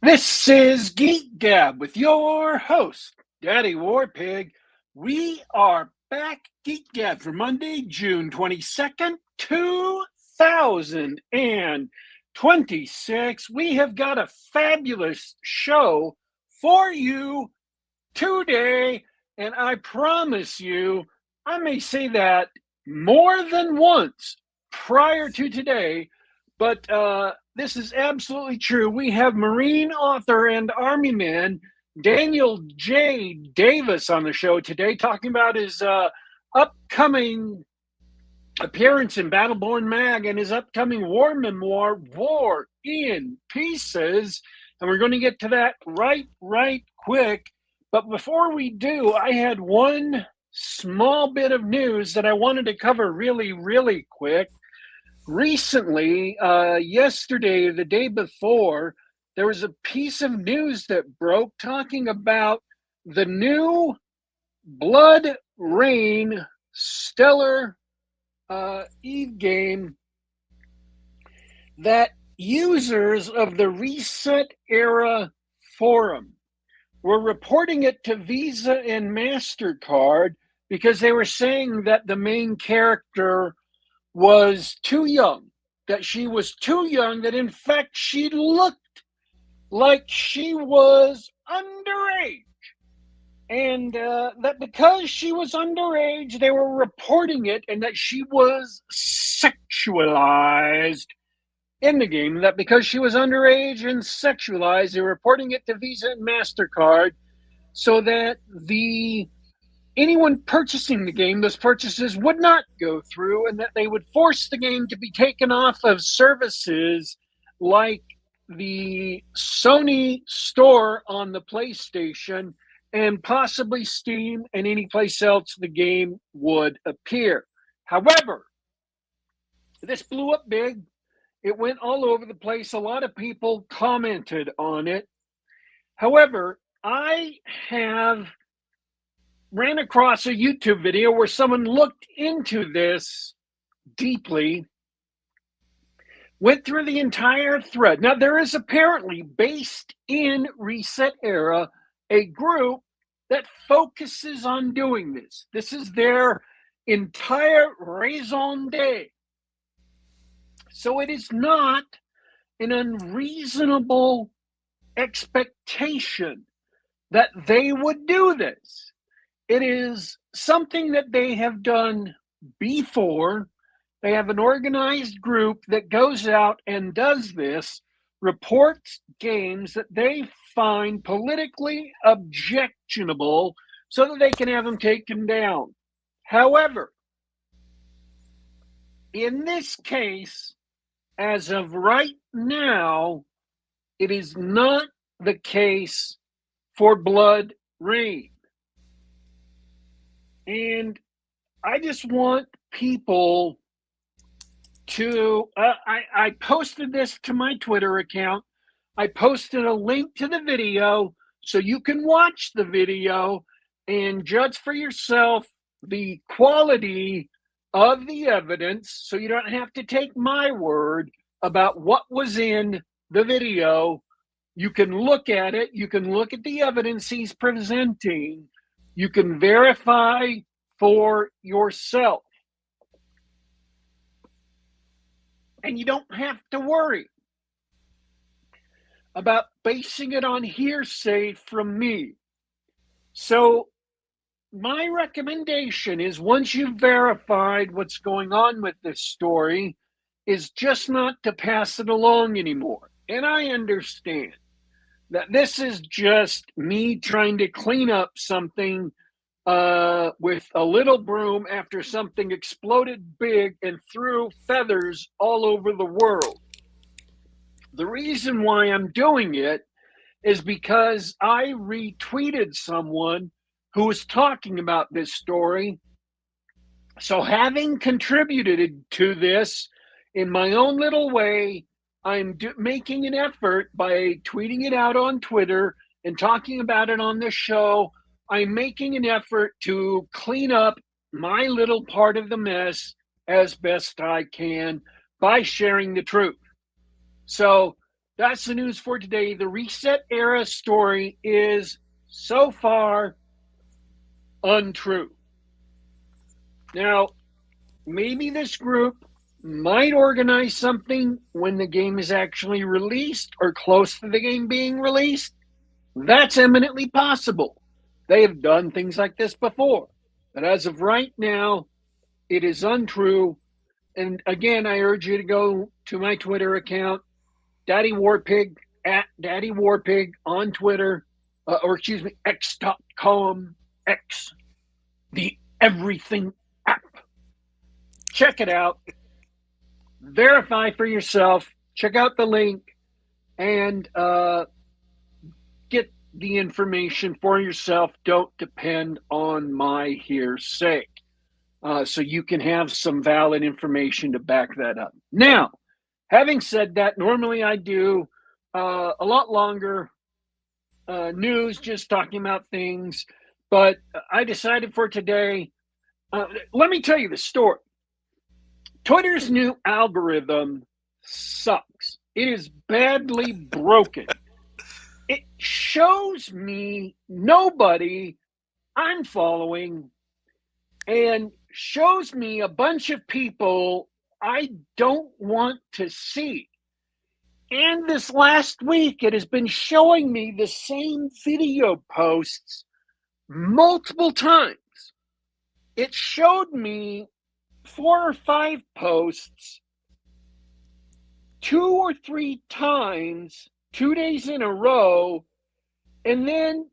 This is Geek Gab with your host, Daddy Warpig. We are back, Geek Gab, for Monday, June 22nd, 2026. We have got a fabulous show for you today, and I promise you, I may say that more than once prior to today, but this is absolutely true. We have Marine author and Army man Daniel J. Davis on the show today, talking about his upcoming appearance in Battleborn Mag and his upcoming war memoir, War in Pieces. And we're going to get to that right quick. But before we do, I had one small bit of news that I wanted to cover really quick. Recently, yesterday, the day before, there was a piece of news that broke talking about the new Blood Rain Stellar Eve game that users of the Reset Era forum were reporting it to Visa and MasterCard because they were saying that the main character was too young, that she was too young, that in fact she looked like she was underage. And that because she was underage, they were reporting it, and that she was sexualized in the game. That because she was underage and sexualized, they were reporting it to Visa and MasterCard so that anyone purchasing the game, those purchases would not go through, and that they would force the game to be taken off of services like the Sony store on the PlayStation and possibly Steam and any place else the game would appear. However, this blew up big. It went all over the place. A lot of people commented on it. However, I have ran across a YouTube video where someone looked into this deeply, went through the entire thread. Now, there is apparently, based in Reset Era, a group that focuses on doing this. This is their entire raison d'etre. So it is not an unreasonable expectation that they would do this. It is something that they have done before. They have an organized group that goes out and does this, reports games that they find politically objectionable so that they can have them taken down. However, in this case, as of right now, it is not the case for Blood Rain. And I just want people to, I posted this to my Twitter account. I posted a link to the video so you can watch the video and judge for yourself the quality of the evidence, so you don't have to take my word about what was in the video. You can look at it. You can look at the evidence he's presenting. You can verify for yourself. And you don't have to worry about basing it on hearsay from me. So my recommendation is, once you've verified what's going on with this story, is just not to pass it along anymore. And I understand that this is just me trying to clean up something with a little broom after something exploded big and threw feathers all over the world. The reason why I'm doing it is because I retweeted someone who was talking about this story. So, having contributed to this in my own little way, I'm making an effort by tweeting it out on Twitter and talking about it on this show. I'm making an effort to clean up my little part of the mess as best I can by sharing the truth. So That's the news for today. The Reset Era story is so far untrue. Now, maybe this group might organize something when the game is actually released or close to the game being released. That's eminently possible. They have done things like this before. But as of right now, it is untrue. And again, I urge you to go to my Twitter account, Daddy Warpig, at Daddy Warpig on Twitter, x.com, X, the everything app. Check it out. Verify for yourself. Check out the link and get the information for yourself. Don't depend on my hearsay. So you can have some valid information to back that up. Now, having said that, normally I do a lot longer news, just talking about things. But I decided for today, let me tell you the story. Twitter's new algorithm sucks. It is badly broken. It shows me nobody I'm following and shows me a bunch of people I don't want to see. And this last week, it has been showing me the same video posts multiple times. It showed me 4 or 5 posts 2 or 3 times, 2 days in a row, and then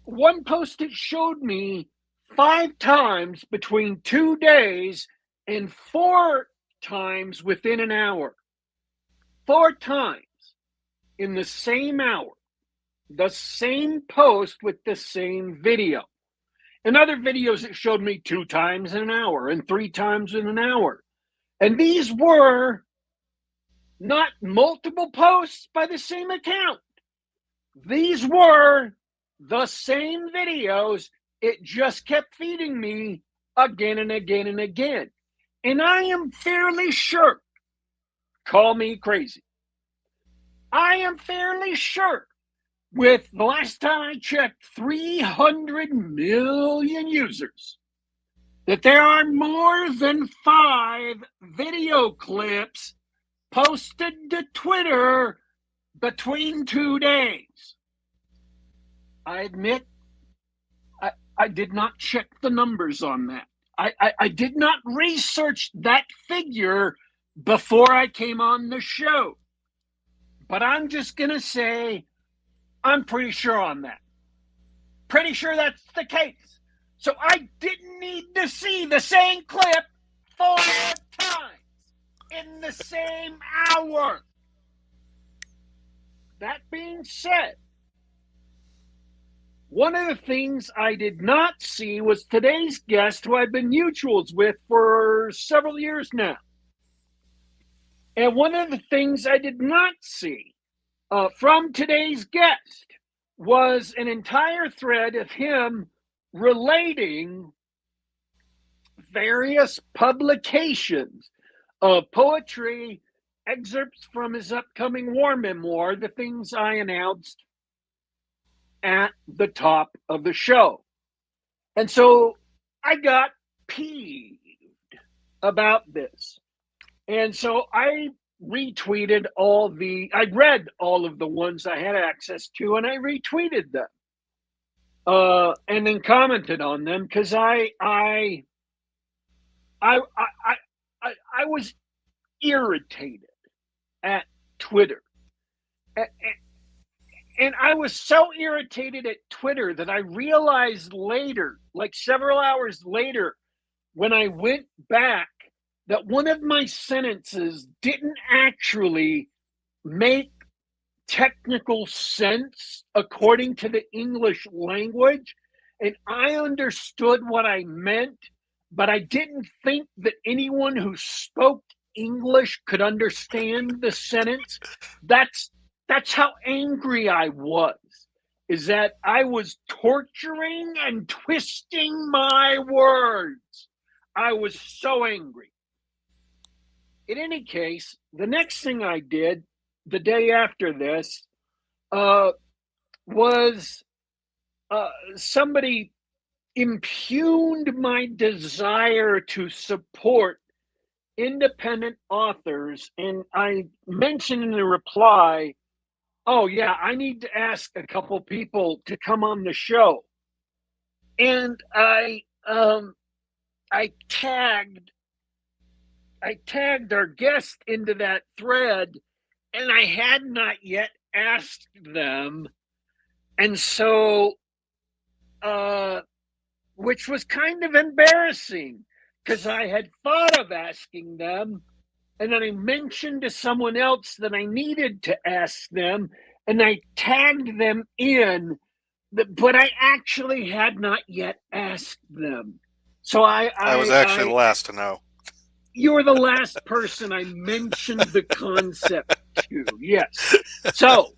one post it showed me 5 times between 2 days and 4 times within an hour. 4 times in the same hour. The same post with the same video. In other videos, it showed me 2 times in an hour and 3 times in an hour. And these were not multiple posts by the same account. These were the same videos. It just kept feeding me again and again and again. And I am fairly sure, call me crazy, I am fairly sure, with the last time I checked, 300 million users, that there are more than 5 video clips posted to Twitter between 2 days. I admit, I did not check the numbers on that. I did not research that figure before I came on the show. But I'm just going to say, I'm pretty sure on that. Pretty sure that's the case. So I didn't need to see the same clip 4 times in the same hour. That being said, one of the things I did not see was today's guest, who I've been mutuals with for several years now. And one of the things I did not see from today's guest was an entire thread of him relating various publications of poetry, excerpts from his upcoming war memoir, the things I announced at the top of the show. And so I got peeved about this. And so I retweeted I read all of the ones I had access to, and I retweeted them. And then commented on them because I was irritated at Twitter. And I was so irritated at Twitter that I realized later, like several hours later, when I went back, that one of my sentences didn't actually make technical sense according to the English language. And I understood what I meant, but I didn't think that anyone who spoke English could understand the sentence. That's how angry I was, is that I was torturing and twisting my words. I was so angry. In any case, the next thing I did the day after this uh, was somebody impugned my desire to support independent authors, and I mentioned in the reply, "Oh yeah, I need to ask a couple people to come on the show," and I tagged our guest into that thread, and I had not yet asked them, and so which was kind of embarrassing because I had thought of asking them, and then I mentioned to someone else that I needed to ask them, and I tagged them in, but I actually had not yet asked them. So I was actually the last to know. you were the last person I mentioned the concept to. Yes. So,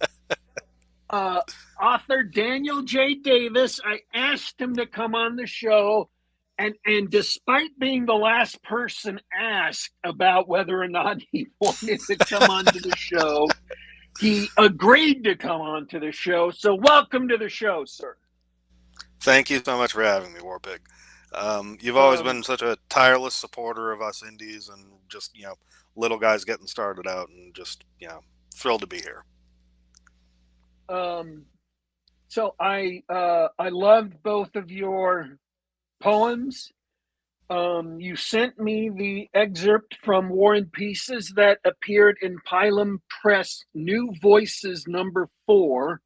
author Daniel J. Davis, I asked him to come on the show. And despite being the last person asked about whether or not he wanted to come onto the show, he agreed to come onto the show. So welcome to the show, sir. Thank you so much for having me, Warpig. You've always been such a tireless supporter of us indies and just, little guys getting started out, and just, thrilled to be here. So I loved both of your poems. You sent me the excerpt from War and Pieces that appeared in Pilum Press New Voices #4.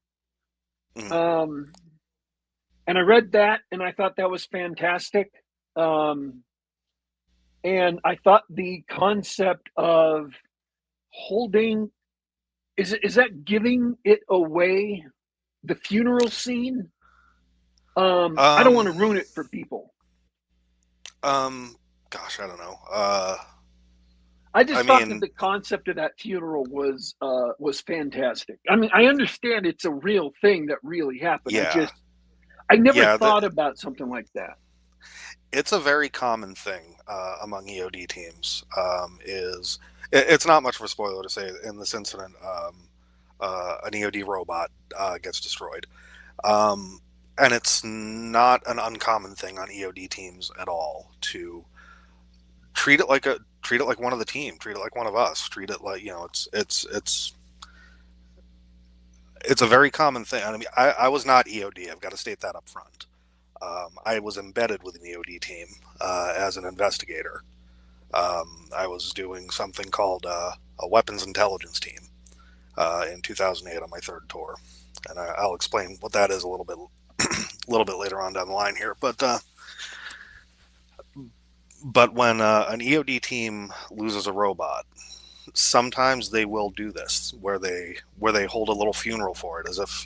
And I read that, and I thought that was fantastic. And I thought the concept of holding, is that giving it away, the funeral scene? I don't want to ruin it for people. Gosh, I don't know. I thought that the concept of that funeral was fantastic. I mean, I understand it's a real thing that really happened. Yeah. I never thought about something like that. It's a very common thing among EOD teams. It's not much of a spoiler to say in this incident, an EOD robot gets destroyed. And it's not an uncommon thing on EOD teams at all to treat it like one of the team, treat it like one of us, treat it like, it's a very common thing. I mean, I was not EOD. I've got to state that up front. I was embedded with an EOD team as an investigator. I was doing something called a weapons intelligence team in 2008 on my third tour, and I'll explain what that is a little bit later on down the line here. But when an EOD team loses a robot, sometimes they will do this, where they hold a little funeral for it, as if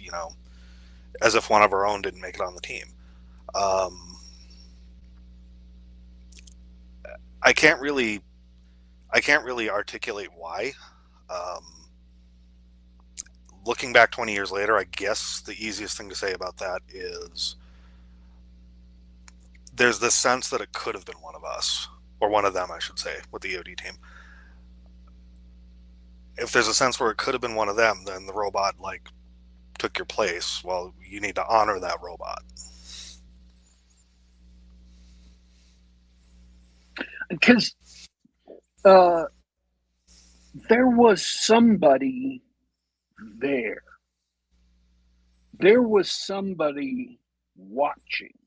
one of our own didn't make it on the team. I can't really articulate why. Looking back 20 years later, I guess the easiest thing to say about that is there's this sense that it could have been one of us, or one of them, I should say, with the EOD team. If there's a sense where it could have been one of them, then the robot took your place. Well, you need to honor that robot. Because there was somebody there. There was somebody watching.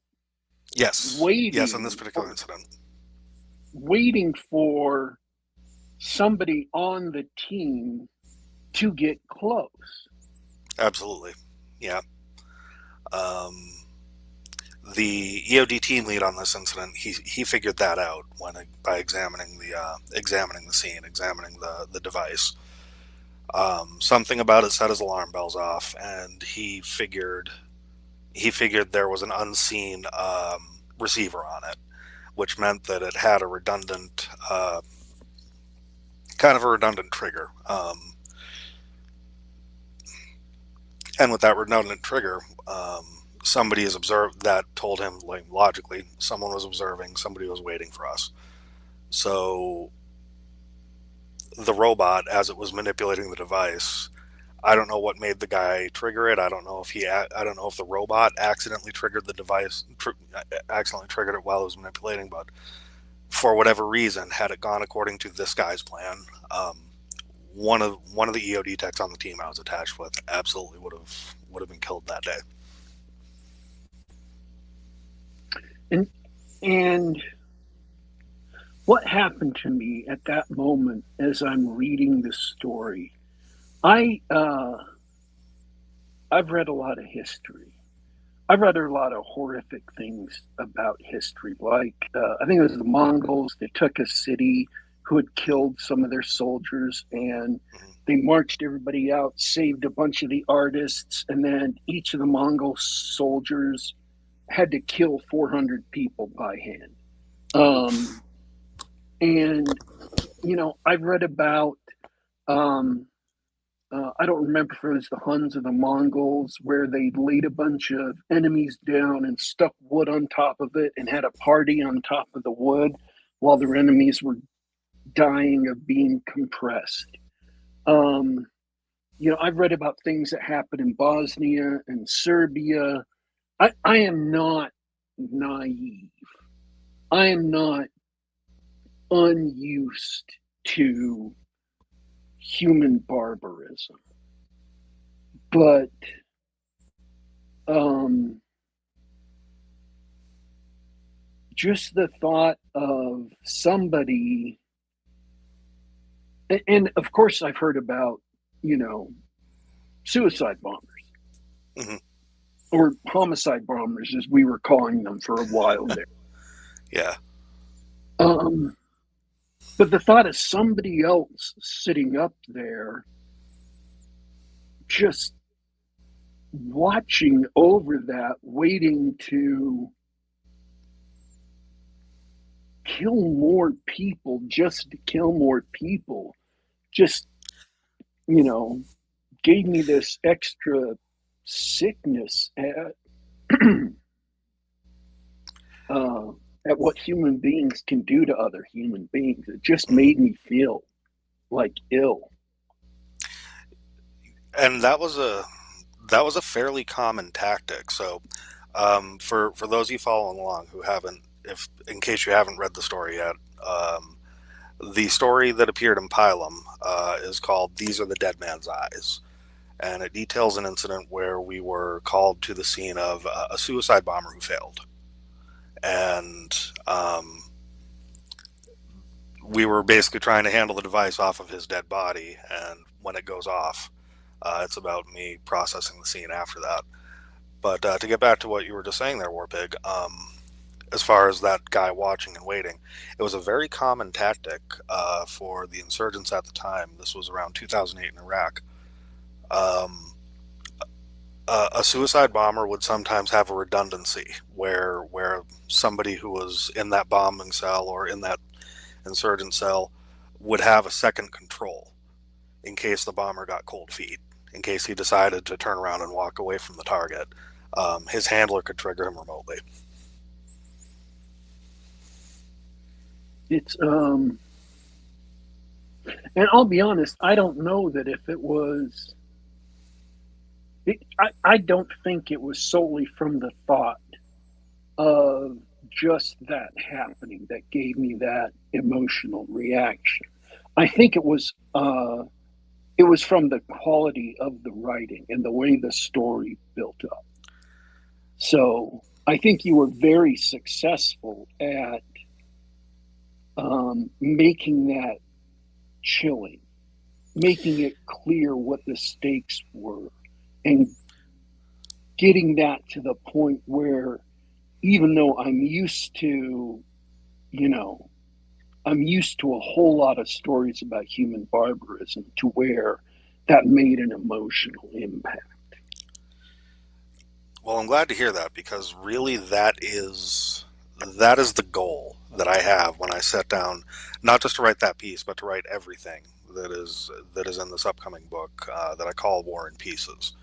Yes. Waiting. Yes, in this particular incident. Waiting for somebody on the team to get close. Absolutely. Yeah. The EOD team lead on this incident, he figured that out by examining the scene, examining the device. Something about it set his alarm bells off, and he figured there was an unseen receiver on it, which meant that it had a redundant, kind of a redundant trigger. And with that redundant trigger, somebody is observed, that told him, logically, someone was observing, somebody was waiting for us. So the robot as it was manipulating the device. I don't know what made the guy trigger it. I don't know if I don't know if the robot accidentally triggered the device, accidentally triggered it while it was manipulating. But for whatever reason, had it gone according to this guy's plan, one of the EOD techs on the team I was attached with absolutely would have been killed that day. And what happened to me at that moment as I'm reading the story? I've read a lot of history. I've read a lot of horrific things about history. Like I think it was the Mongols. They took a city who had killed some of their soldiers, and they marched everybody out, saved a bunch of the artists, and then each of the Mongol soldiers had to kill 400 people by hand. And I've read about I don't remember if it was the Huns or the Mongols, where they laid a bunch of enemies down and stuck wood on top of it and had a party on top of the wood while their enemies were dying of being compressed. I've read about things that happened in Bosnia and Serbia. I am not naive. I am not unused to human barbarism. But just the thought of somebody, and of course I've heard about, suicide bombers. Mm-hmm. Or homicide bombers, as we were calling them for a while there. Yeah. But the thought of somebody else sitting up there just watching over that, waiting to kill more people just to kill more people, just, gave me this extra sickness at what human beings can do to other human beings. It just made me feel like ill. And that was a fairly common tactic. So for those of you following along who haven't, in case you haven't read the story yet, the story that appeared in Pilum is called "These Are the Dead Man's Eyes," and it details an incident where we were called to the scene of a suicide bomber who failed. And we were basically trying to handle the device off of his dead body, and when it goes off, it's about me processing the scene after that. But to get back to what you were just saying there, Warpig, as far as that guy watching and waiting, it was a very common tactic for the insurgents at the time. This was around 2008 in Iraq. A suicide bomber would sometimes have a redundancy where somebody who was in that bombing cell or in that insurgent cell would have a second control in case the bomber got cold feet, in case he decided to turn around and walk away from the target. His handler could trigger him remotely. It's and I'll be honest, I don't know that if it was I don't think it was solely from the thought of just that happening that gave me that emotional reaction. I think it was from the quality of the writing and the way the story built up. So I think you were very successful at making that chilling, making it clear what the stakes were, and getting that to the point where, even though I'm used to a whole lot of stories about human barbarism, to where that made an emotional impact. Well, I'm glad to hear that, because really that is the goal that I have when I sit down, not just to write that piece, but to write everything that is in this upcoming book that I call War and Pieces.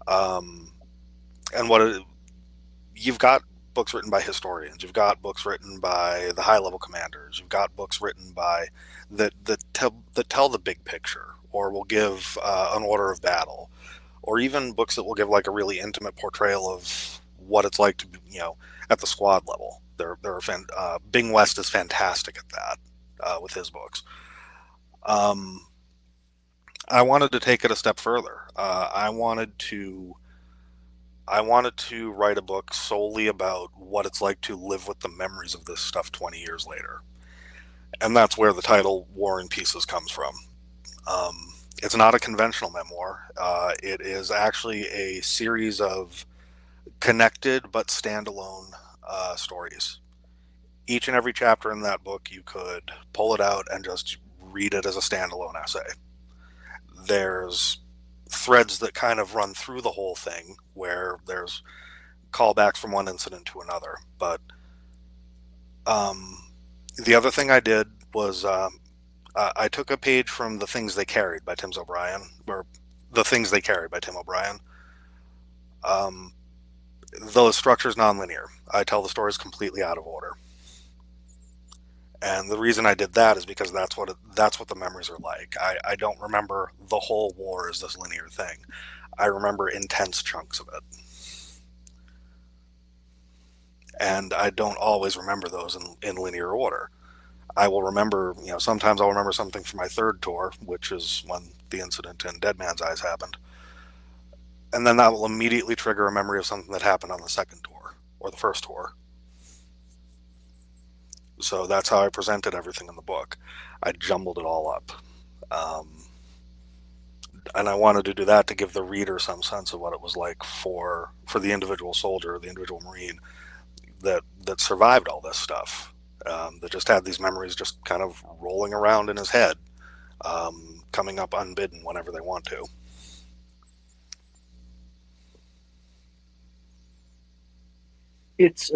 And you've got books written by historians, you've got books written by the high-level commanders, you've got books written by that that tell the big picture, or will give an order of battle, or even books that will give like a really intimate portrayal of what it's like to be, at the squad level. Bing West is fantastic at that with his books. I wanted to take it a step further. I wanted to write a book solely about what it's like to live with the memories of this stuff 20 years later. And that's where the title War and Pieces comes from. It's not a conventional memoir. It is actually a series of connected but standalone stories. Each and every chapter in that book, you could pull it out and just read it as a standalone essay. There's threads that kind of run through the whole thing where there's callbacks from one incident to another. But the other thing I did was I took a page from The Things They Carried by Tim O'Brien, or The Things They Carried by Tim O'Brien. The structure's nonlinear. I tell the stories completely out of order. And the reason I did that is because that's what the memories are like. I don't remember the whole war as this linear thing. I remember intense chunks of it. And I don't always remember those in linear order. I will remember, sometimes I'll remember something from my third tour, which is when the incident in Dead Man's Eyes happened. And then that will immediately trigger a memory of something that happened on the second tour or the first tour. So that's how I presented everything in the book. I jumbled it all up. And I wanted to do that to give the reader some sense of what it was like for the individual soldier, the individual Marine that survived all this stuff, that just had these memories just kind of rolling around in his head, coming up unbidden whenever they want to. It's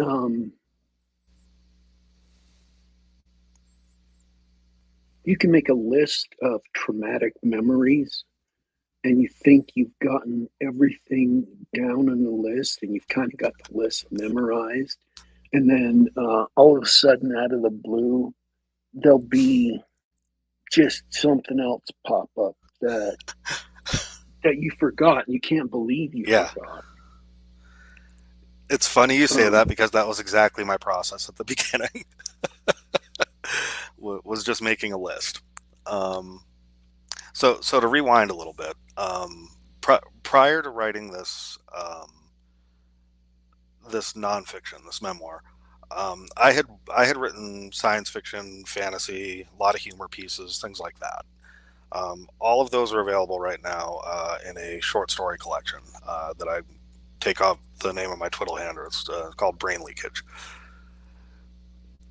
you can make a list of traumatic memories and you think you've gotten everything down on the list and you've kind of got the list memorized, and then all of a sudden out of the blue there'll be just something else pop up that you forgot and you can't believe you forgot. It's funny you say that, because that was exactly my process at the beginning. Was just making a list. So to rewind a little bit, prior to writing this this nonfiction, this memoir, I had written science fiction, fantasy, a lot of humor pieces, things like that. All of those are available right now in a short story collection that I take off the name of my twiddle hander. It's called Brain Leakage.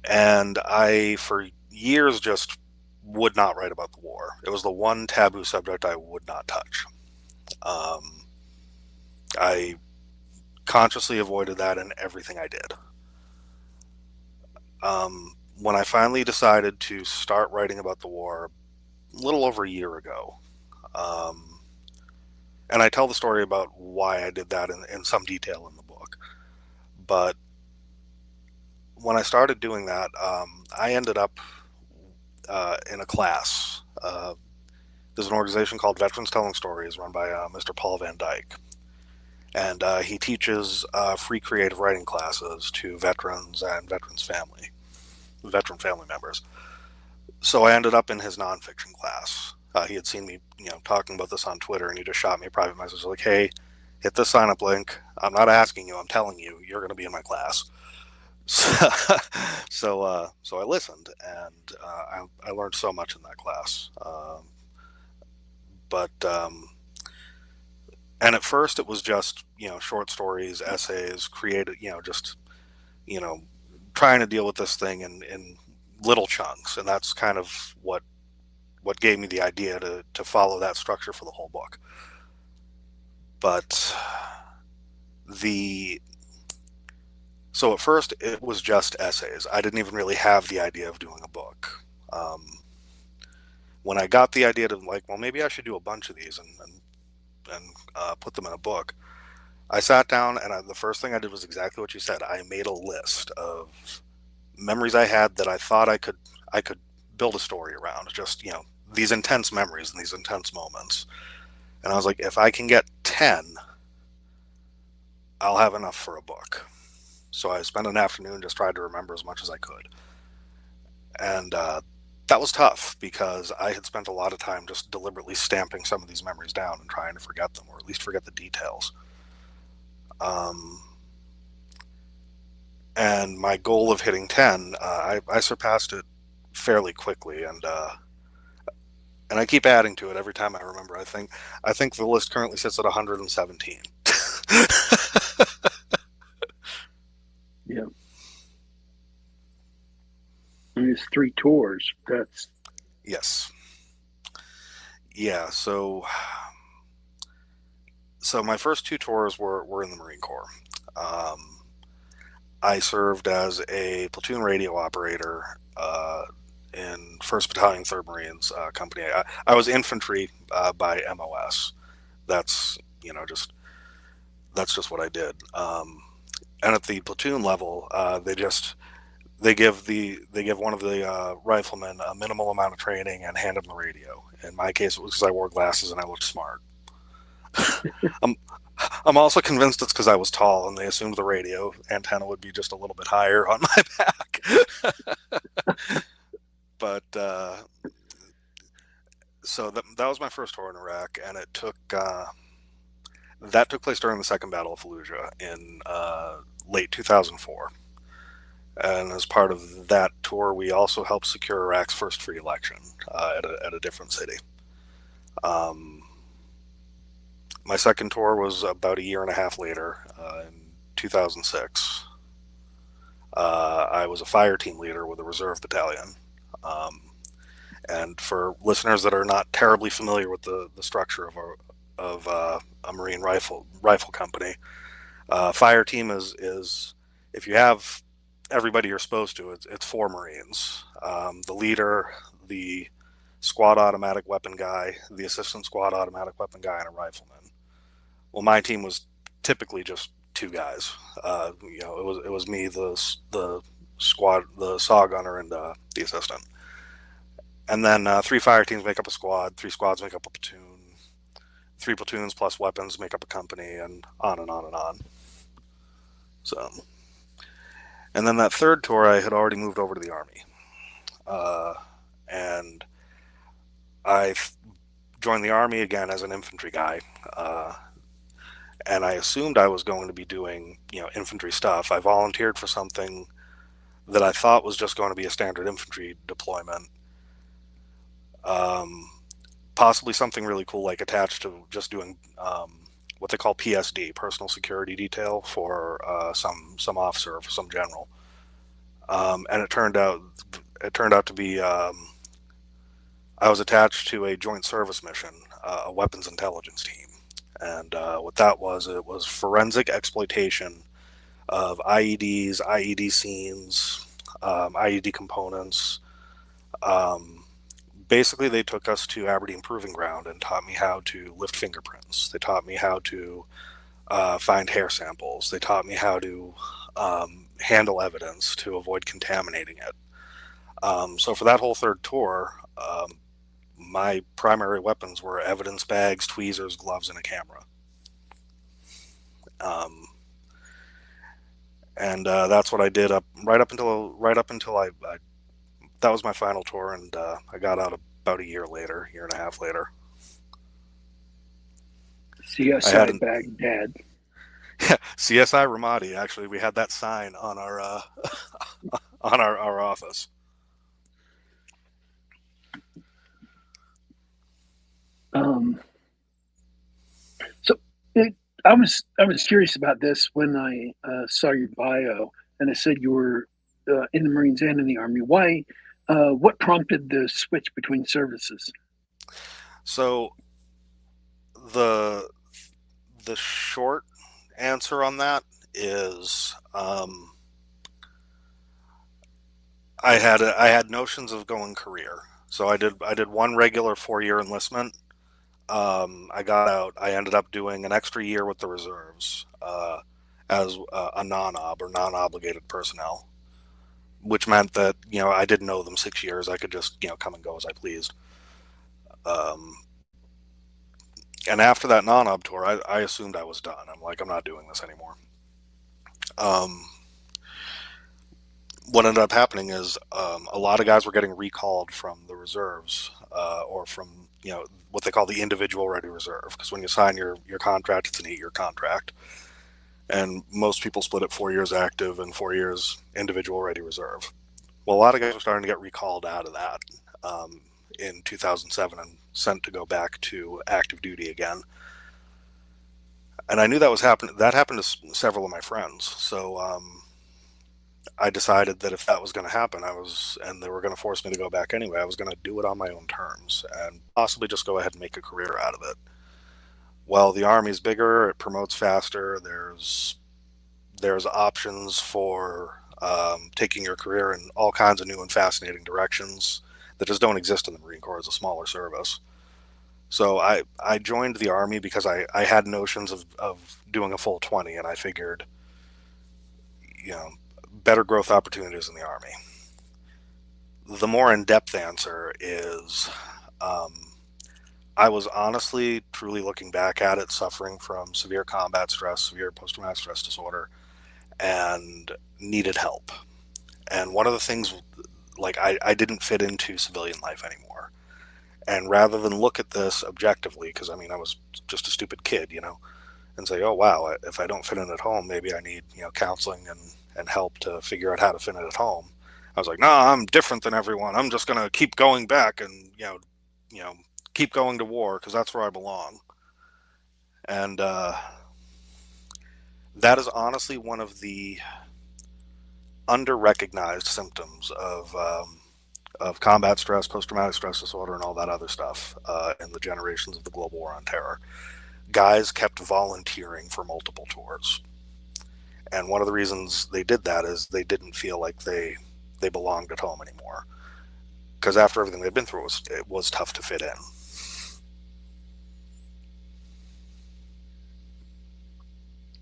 And I, for years, just would not write about the war. It was the one taboo subject I would not touch. I consciously avoided that in everything I did. When I finally decided to start writing about the war, a little over a year ago, and I tell the story about why I did that in some detail in the book, but when I started doing that, I ended up in a class. There's an organization called Veterans Telling Stories, run by Mr. Paul Van Dyke, and he teaches free creative writing classes to veterans and veteran family members. So I ended up in his nonfiction class. He had seen me, talking about this on Twitter, and he just shot me a private message like, "Hey, hit this sign up link. I'm not asking you. I'm telling you, you're going to be in my class." So I listened, and I learned so much in that class. And at first it was just, short stories, essays, created, trying to deal with this thing in little chunks. And that's kind of what gave me the idea to follow that structure for the whole book. But so at first it was just essays. I didn't even really have the idea of doing a book. When I got the idea to maybe I should do a bunch of these and put them in a book, I sat down and the first thing I did was exactly what you said. I made a list of memories I had that I thought I could build a story around. Just, these intense memories and these intense moments. And I was like, if I can get 10, I'll have enough for a book. So I spent an afternoon just trying to remember as much as I could. And that was tough because I had spent a lot of time just deliberately stamping some of these memories down and trying to forget them, or at least forget the details. And my goal of hitting 10, I surpassed it fairly quickly, and I keep adding to it every time I remember. I think the list currently sits at 117. Yeah. And it's 3 tours. That's Yes. Yeah. So my first 2 tours were in the Marine Corps. I served as a platoon radio operator in 1st Battalion, 3rd Marines Company. I was infantry by MOS. That's that's just what I did. And at the platoon level, they give one of the riflemen a minimal amount of training and hand him the radio. In my case, it was because I wore glasses and I looked smart. I'm also convinced it's because I was tall and they assumed the radio antenna would be just a little bit higher on my back. But so that was my first tour in Iraq, and it took that took place during the Second Battle of Fallujah in late 2004. And as part of that tour, we also helped secure Iraq's first free election at a different city. My second tour was about a year and a half later, in 2006. I was a fire team leader with a reserve battalion. And for listeners that are not terribly familiar with the structure of a Marine rifle company, fire team is if you have everybody you're supposed to, it's 4 Marines. The leader, the squad automatic weapon guy, the assistant squad automatic weapon guy, and a rifleman. Well, my team was typically just 2 guys. It was me, the squad, the saw gunner, and the assistant. And then 3 fire teams make up a squad, 3 squads make up a platoon, 3 platoons plus weapons make up a company, and on and on and on. So, and then that third tour, I had already moved over to the Army. And I joined the Army again as an infantry guy. And I assumed I was going to be doing, infantry stuff. I volunteered for something that I thought was just going to be a standard infantry deployment. Possibly something really cool, like attached to just doing what they call PSD, personal security detail, for some officer or for some general. And it turned out to be I was attached to a joint service mission, a weapons intelligence team. And what that was, it was forensic exploitation of IEDs, IED scenes, IED components. Basically, they took us to Aberdeen Proving Ground and taught me how to lift fingerprints. They taught me how to find hair samples. They taught me how to handle evidence to avoid contaminating it. So for that whole third tour, my primary weapons were evidence bags, tweezers, gloves, and a camera. And that's what I did right up until I that was my final tour, and I got out about a year and a half later. CSI Baghdad. Yeah, CSI Ramadi. Actually, we had that sign on our on our office. I was curious about this when I saw your bio, and it said you were in the Marines and in the Army. Why? What prompted the switch between services? So the short answer on that is I had notions of going career. So I did one regular 4-year enlistment. I got out. I ended up doing an extra year with the reserves as a non-ob or non-obligated personnel, which meant that I didn't owe them 6 years. I could just come and go as I pleased. Um, and after that non-op tour, I assumed I was done. I'm like, I'm not doing this anymore. What ended up happening is a lot of guys were getting recalled from the reserves or from what they call the individual ready reserve, because when you sign your contract, it's an 8-year contract, and most people split it 4 years active and 4 years individual ready reserve. Well, a lot of guys were starting to get recalled out of that in 2007 and sent to go back to active duty again. And I knew that was happening. That happened to several of my friends. So I decided that if that was going to happen, and they were going to force me to go back anyway, I was going to do it on my own terms and possibly just go ahead and make a career out of it. Well, the Army's bigger, it promotes faster. There's options for taking your career in all kinds of new and fascinating directions that just don't exist in the Marine Corps as a smaller service. So I joined the Army because I had notions of doing a full 20, and I figured, better growth opportunities in the Army. The more in-depth answer is I was honestly, truly looking back at it, suffering from severe combat stress, severe post-traumatic stress disorder, and needed help. And one of the things, I didn't fit into civilian life anymore. And rather than look at this objectively, because I was just a stupid kid, and say, oh wow, if I don't fit in at home, maybe I need counseling and help to figure out how to fit in at home. I was like, no, I'm different than everyone. I'm just gonna keep going back and keep going to war because that's where I belong. And that is honestly one of the under-recognized symptoms of combat stress, post-traumatic stress disorder, and all that other stuff in the generations of the global war on terror. Guys kept volunteering for multiple tours. And one of the reasons they did that is they didn't feel like they belonged at home anymore. Because after everything they'd been through, it was tough to fit in.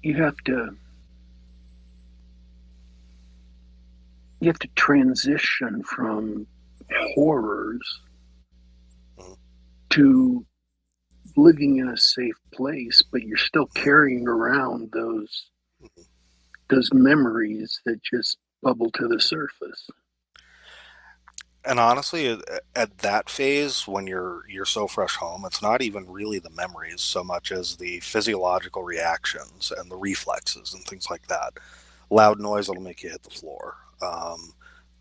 You have to transition from horrors to living in a safe place, but you're still carrying around those memories that just bubble to the surface. And honestly, at that phase, when you're so fresh home, it's not even really the memories so much as the physiological reactions and the reflexes and things like that. Loud noise that'll make you hit the floor.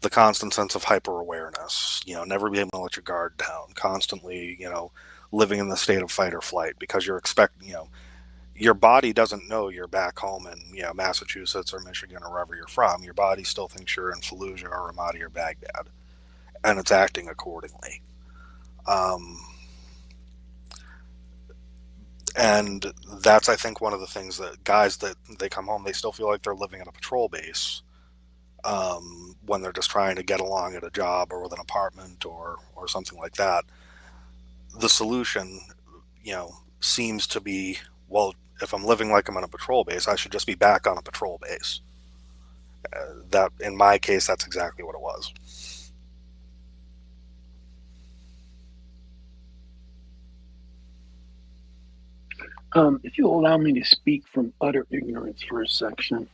The constant sense of hyper awareness. Never being able to let your guard down. Constantly, living in the state of fight or flight because you're expecting. Your body doesn't know you're back home in Massachusetts or Michigan or wherever you're from. Your body still thinks you're in Fallujah or Ramadi or Baghdad, and it's acting accordingly. And that's, I think, one of the things that guys that they come home, they still feel like they're living at a patrol base when they're just trying to get along at a job or with an apartment or something like that. The solution, seems to be, well, if I'm living like I'm on a patrol base, I should just be back on a patrol base. That, in my case, that's exactly what it was. If you'll allow me to speak from utter ignorance for a second.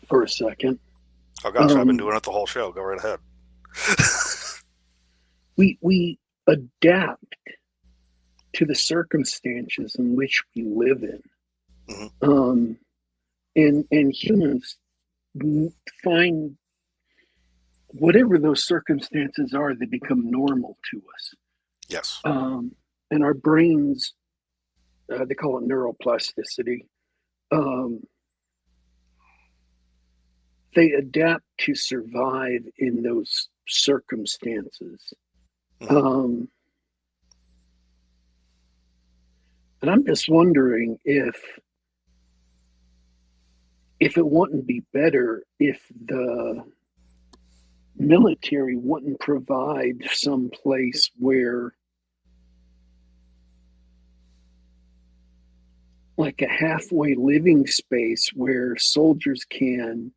Oh gosh, I've been doing it the whole show. Go right ahead. we adapt to the circumstances in which we live in. Mm-hmm. And humans find whatever those circumstances are, they become normal to us. Yes. And our brains, they call it neuroplasticity. They adapt to survive in those circumstances. Mm-hmm. And I'm just wondering if it wouldn't be better if the military wouldn't provide some place where, like a halfway living space where soldiers can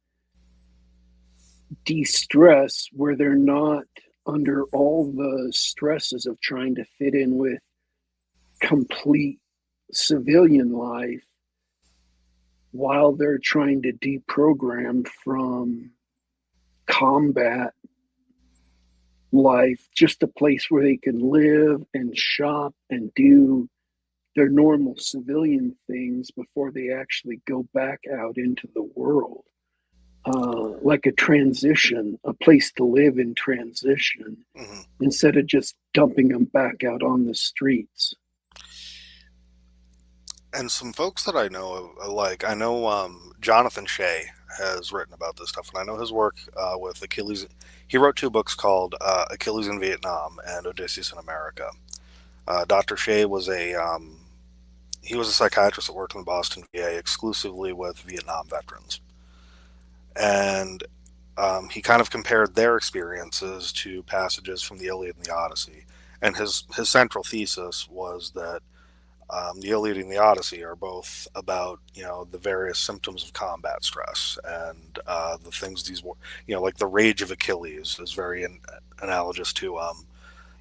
de-stress, where they're not under all the stresses of trying to fit in with complete civilian life while they're trying to deprogram from combat life, just a place where they can live and shop and do their normal civilian things before they actually go back out into the world. Like a transition, a place to live in transition, Mm-hmm. instead of just dumping them back out on the streets. And some folks that I know, like I know Jonathan Shea has written about this stuff, and I know his work with Achilles. He wrote 2 books called Achilles in Vietnam and Odysseus in America. Dr. Shea was he was a psychiatrist that worked in the Boston VA exclusively with Vietnam veterans, and he kind of compared their experiences to passages from the Iliad and the Odyssey. And his central thesis was that the Iliad and the Odyssey are both about the various symptoms of combat stress and the things like the rage of Achilles is very analogous to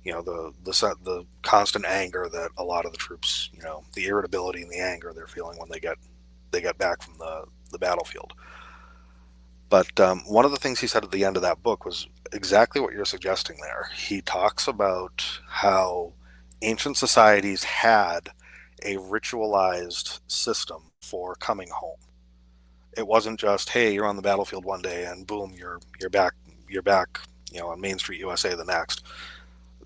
the constant anger that a lot of the troops, the irritability and the anger they're feeling when they get back from the battlefield. But one of the things he said at the end of that book was exactly what you're suggesting there. He talks about how ancient societies had a ritualized system for coming home. It wasn't just, hey, you're on the battlefield one day and boom, you're back on Main Street, USA the next.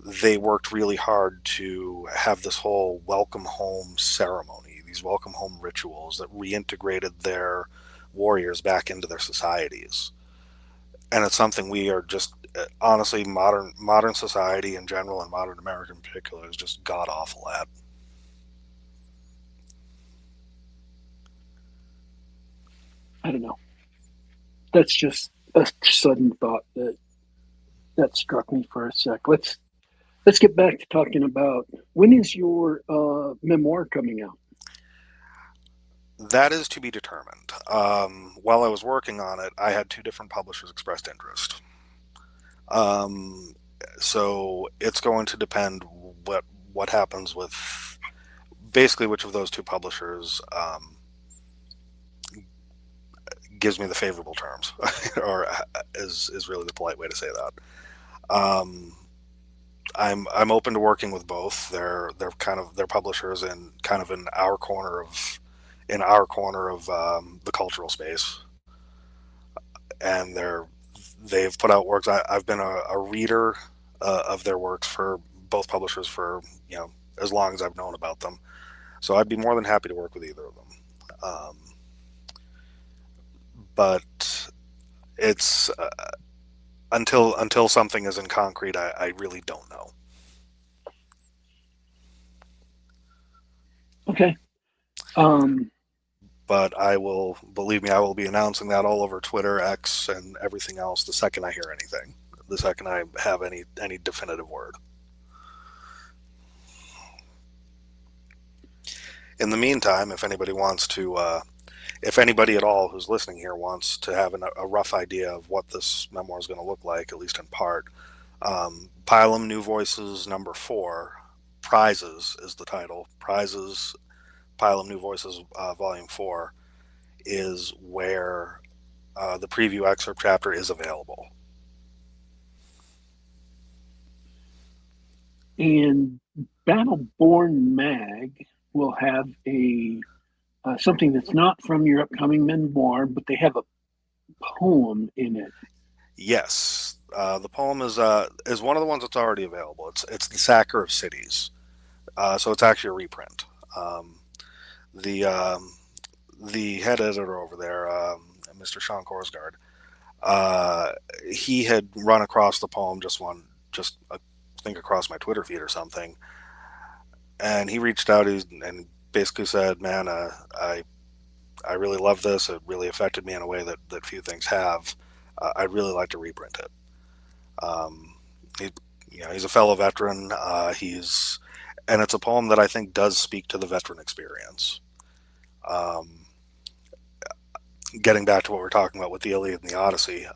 They worked really hard to have this whole welcome home ceremony, these welcome home rituals that reintegrated their warriors back into their societies. And it's something we are just honestly modern society in general and modern America in particular is just god awful at. I don't know. That's just a sudden thought that struck me for a sec. Let's get back to talking about, when is your memoir coming out? That is to be determined. While I was working on it, I had 2 different publishers expressed interest. So it's going to depend what happens with basically which of those 2 publishers gives me the favorable terms, or is really the polite way to say that. I'm open to working with both. They're publishers in kind of in our corner of the cultural space, and they've put out works. I've been a reader of their works for both publishers for as long as I've known about them. So I'd be more than happy to work with either of them. But it's until something is in concrete, I really don't know. Okay. But I will, believe me, I will be announcing that all over Twitter, X, and everything else the second I hear anything. The second I have any definitive word. In the meantime, if anybody at all who's listening here wants to have a rough idea of what this memoir is going to look like, at least in part, Pilum New Voices #4, Prizes is the title. Prizes, Pilum New Voices Volume 4 is where the preview excerpt chapter is available. And Battleborn Mag will have something that's not from your upcoming memoir, but they have a poem in it. Yes, the poem is one of the ones that's already available. It's The Sacker of Cities, so it's actually a reprint. The head editor over there, Mr. Sean Korsgaard, he had run across the poem I think across my Twitter feed or something, and he reached out and basically said, "Man, I really love this. It really affected me in a way that few things have. I'd really like to reprint it." He's a fellow veteran. And it's a poem that I think does speak to the veteran experience. Getting back to what we're talking about with the Iliad and the Odyssey,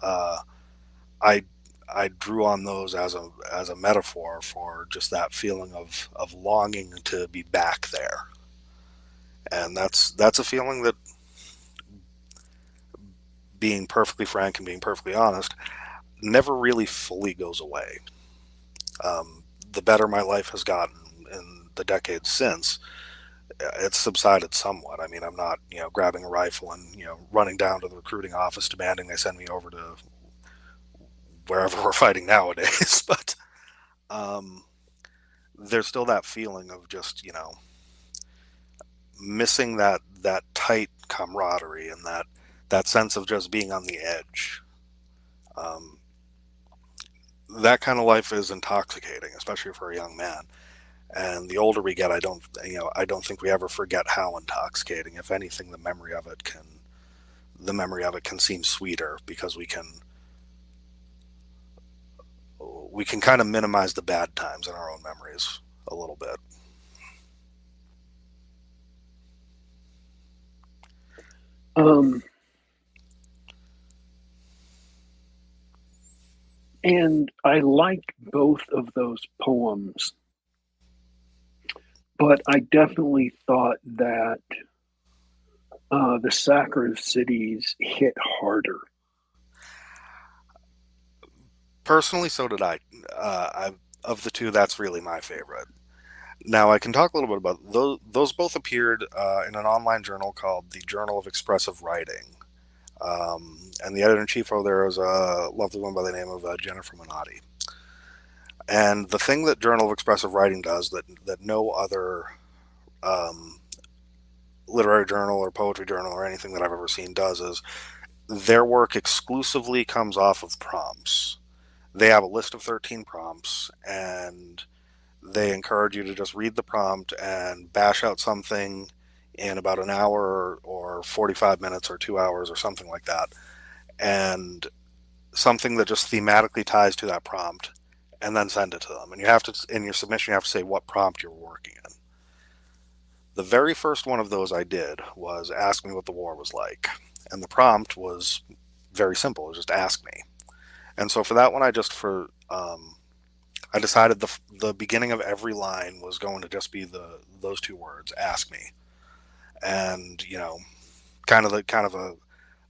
I drew on those as a metaphor for just that feeling of longing to be back there, and that's a feeling that, being perfectly frank and being perfectly honest, never really fully goes away. The better my life has gotten in the decades since, it's subsided somewhat. I mean, I'm not, grabbing a rifle and, running down to the recruiting office demanding they send me over to wherever we're fighting nowadays. But um, there's still that feeling of just, missing that tight camaraderie and that sense of just being on the edge. Um, that kind of life is intoxicating, especially for a young man. And the older we get, I don't think we ever forget how intoxicating. If anything, the memory of it can seem sweeter because we can kind of minimize the bad times in our own memories a little bit. Um, and I like both of those poems, but I definitely thought that the Sacker of Cities hit harder. Personally, so did I. Of the two, that's really my favorite. Now, I can talk a little bit about those. Those both appeared in an online journal called the Journal of Expressive Writing. And the editor in chief over there is a lovely woman by the name of Jennifer Minotti. And the thing that Journal of Expressive Writing does that no other um, literary journal or poetry journal or anything that I've ever seen does is their work exclusively comes off of prompts. They have a list of 13 prompts, and they encourage you to just read the prompt and bash out something in about an hour or 45 minutes or 2 hours or something like that. And something that just thematically ties to that prompt, and then send it to them. And you have to, in your submission, you have to say what prompt you're working in. The very first one of those I did was Ask Me What the War Was Like. And the prompt was very simple, it was just ask me. And so for that one, I decided the beginning of every line was going to just be those two words, ask me. And, kind of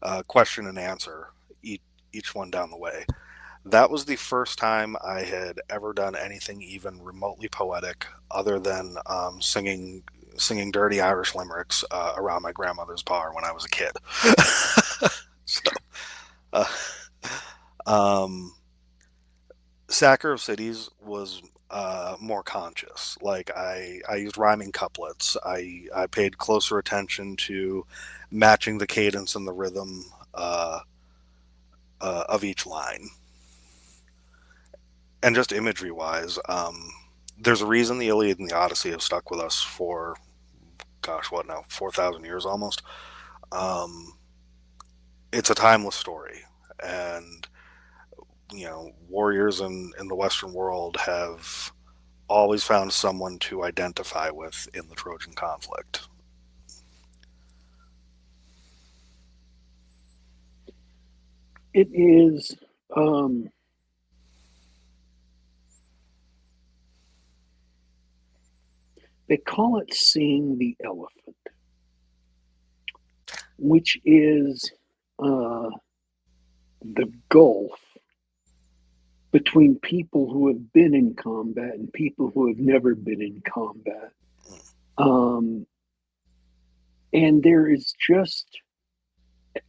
a question and answer each one down the way. That was the first time I had ever done anything even remotely poetic, other than singing dirty Irish limericks around my grandmother's bar when I was a kid. So, uh, um, Sacker of Cities was more conscious. Like I used rhyming couplets. I paid closer attention to matching the cadence and the rhythm of each line. And just imagery wise, there's a reason the Iliad and the Odyssey have stuck with us for, gosh, what now, 4,000 years almost. Um, it's a timeless story, and warriors in the Western world have always found someone to identify with in the Trojan conflict. It is. Um, they call it seeing the elephant, which is uh, the gulf between people who have been in combat and people who have never been in combat. Um, and there is just,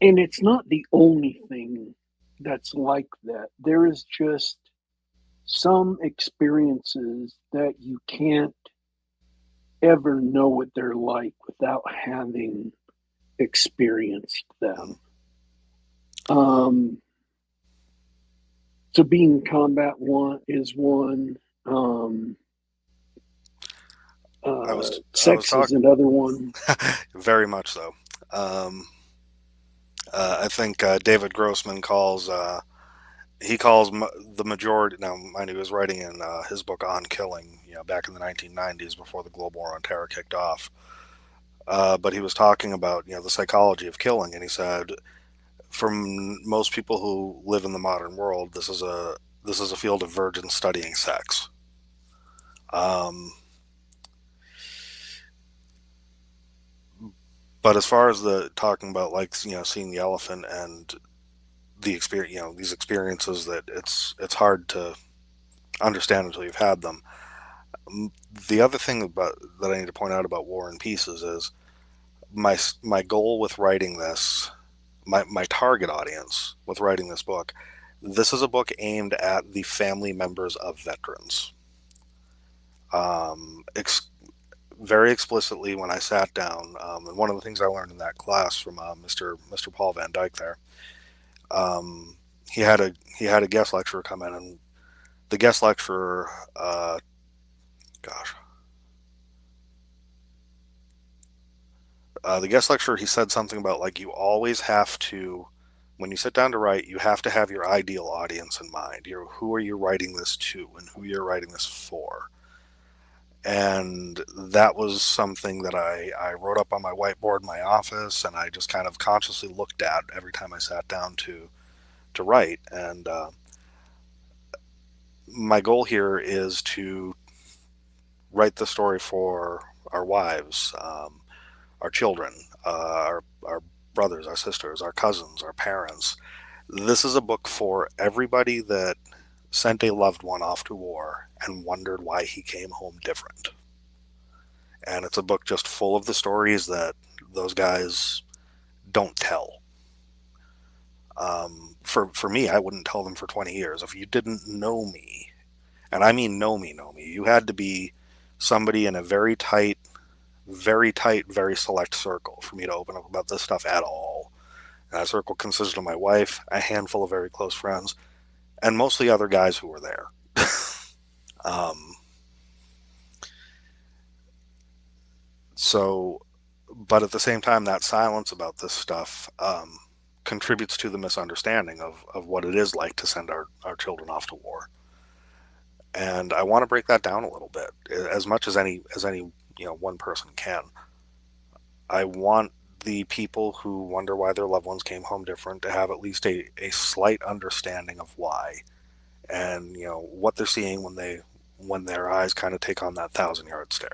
and it's not the only thing that's like that. There is just some experiences that you can't ever know what they're like without having experienced them. So being in combat one is one. Sex is another one. Very much so. I think David Grossman calls the majority. Now, mind you, he was writing in his book On Killing, back in the 1990s before the global war on terror kicked off. But he was talking about the psychology of killing, and he said, for most people who live in the modern world, this is this is a field of virgins studying sex. Um, but as far as the talking about, like, seeing the elephant and the experience, these experiences that it's hard to understand until you've had them. The other thing that I need to point out about War and Pieces is my goal with writing this, my target audience with writing this book. This is a book aimed at the family members of veterans. Um, ex- Very explicitly, when I sat down, and one of the things I learned in that class from Mr. Paul Van Dyke there, um, he had a guest lecturer come in, and the guest lecturer, gosh, the guest lecturer, he said something about, like, you always have to, when you sit down to write, you have to have your ideal audience in mind. Who are you writing this to, and who you're writing this for. And that was something that I wrote up on my whiteboard in my office, and I just kind of consciously looked at every time I sat down to write. And my goal here is to write the story for our wives, our children, our brothers, our sisters, our cousins, our parents. This is a book for everybody that sent a loved one off to war and wondered why he came home different. And it's a book just full of the stories that those guys don't tell. For me, I wouldn't tell them for 20 years. If you didn't know me, and I mean know me, you had to be somebody in a very tight, very select circle for me to open up about this stuff at all. And that circle consisted of my wife, a handful of very close friends, and mostly other guys who were there. um, so, but at the same time, that silence about this stuff contributes to the misunderstanding of what it is like to send our children off to war. And I want to break that down a little bit, as much as any one person can. I want the people who wonder why their loved ones came home different to have at least a slight understanding of why, and what they're seeing when their eyes kind of take on that 1,000-yard stare.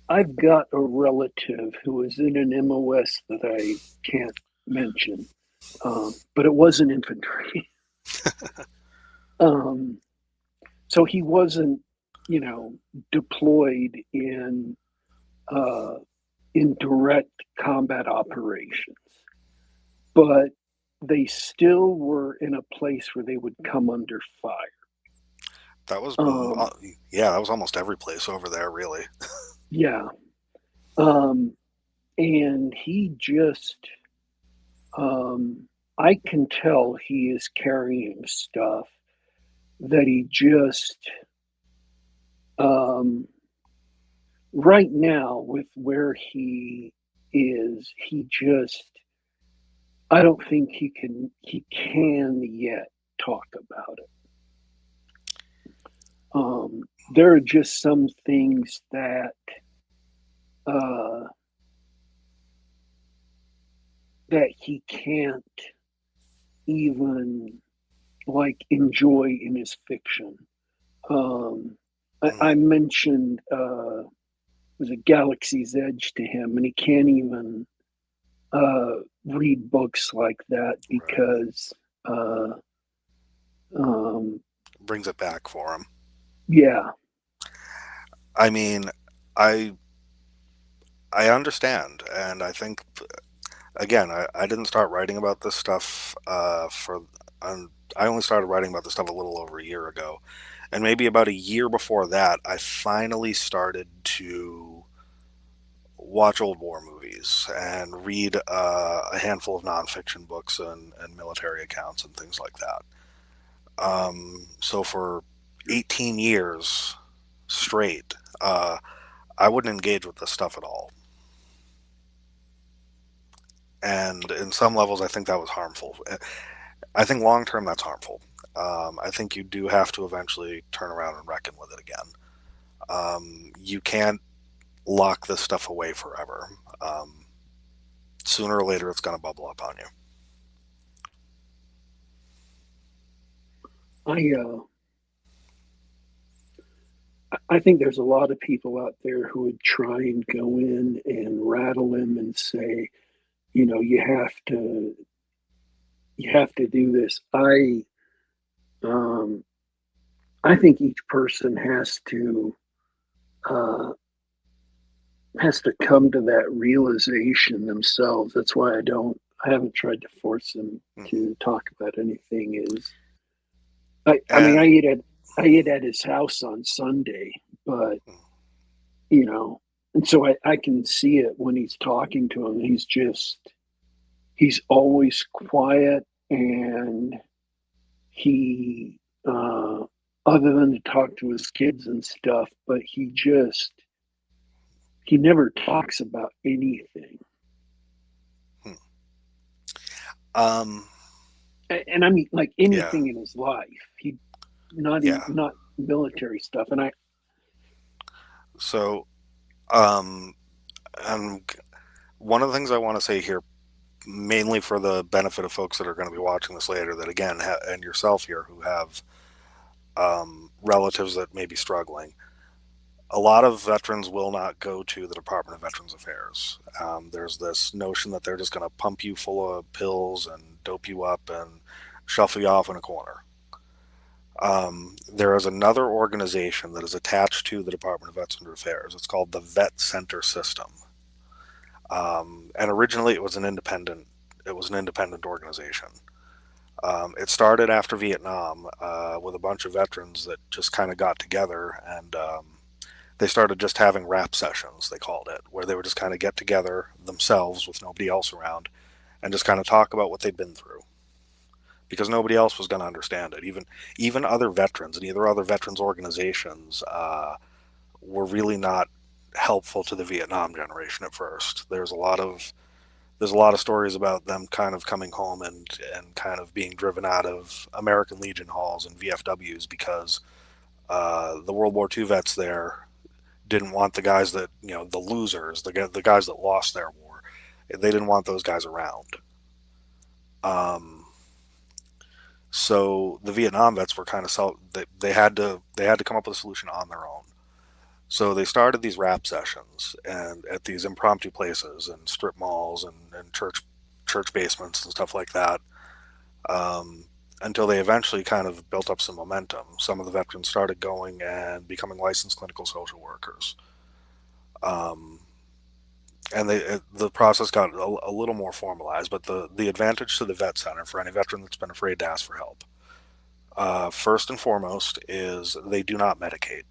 I've got a relative who is in an MOS that I can't mention, but it wasn't infantry. So he wasn't, deployed in direct combat operations, but they still were in a place where they would come under fire. That was that was almost every place over there, really. Yeah. And he just, I can tell he is carrying stuff that he just, right now with where he is, he just, I don't think he can yet talk about it. There are just some things that that he can't even enjoy in his fiction. I mentioned was a Galaxy's Edge to him, and he can't even read books like that because brings it back for him. Yeah. I mean, I understand, and I think, again, I didn't start writing about this stuff I only started writing about this stuff a little over a year ago, and maybe about a year before that, I finally started to watch old war movies and read a handful of nonfiction books and military accounts and things like that. So for 18 years straight, I wouldn't engage with this stuff at all. And in some levels, I think that was harmful. I think long term, that's harmful. I think you do have to eventually turn around and reckon with it again. You can't lock this stuff away forever. Sooner or later, it's going to bubble up on you. I I think there's a lot of people out there who would try and go in and rattle him and say, you know, you have to do this. Um, I think each person uh, has to come to that realization themselves. That's why I haven't tried to force them Mhm. to talk about anything. I mean, And I ate at his house on Sunday, but you know, and so I can see it when he's talking to him. He's always quiet, and he other than to talk to his kids and stuff, but he never talks about anything. hmm. um, And I mean like yeah, anything in his life. He yeah. not military stuff. And I So, um, and one of the things I want to say here, mainly for the benefit of folks that are going to be watching this later, that again, and yourself here, who have relatives that may be struggling. A lot of veterans will not go to the Department of Veterans Affairs. There's this notion that they're just going to pump you full of pills and dope you up and shuffle you off in a corner. There is another organization that is attached to the Department of Veterans Affairs. It's called the Vet Center System, and originally it was an independent. It was an independent organization. It started after Vietnam with a bunch of veterans that just kind of got together and they started just having rap sessions, they called it, where they would just kind of get together themselves with nobody else around and just kind of talk about what they'd been through because nobody else was going to understand it. Even other veterans and either other veterans organizations were really not helpful to the Vietnam generation at first. There's a lot of stories about them kind of coming home and kind of being driven out of American Legion halls and VFWs because the World War II vets there didn't want the guys that the losers, the guys that lost their war. They didn't want those guys around. Um, so the Vietnam vets were kind of they had to come up with a solution on their own. So they started these rap sessions and at these impromptu places and strip malls and church basements and stuff like that. Um, until they eventually kind of built up some momentum. Some of the veterans started going and becoming licensed clinical social workers. Um, and the process got a little more formalized. But the advantage to the vet center for any veteran that's been afraid to ask for help, first and foremost, is they do not medicate.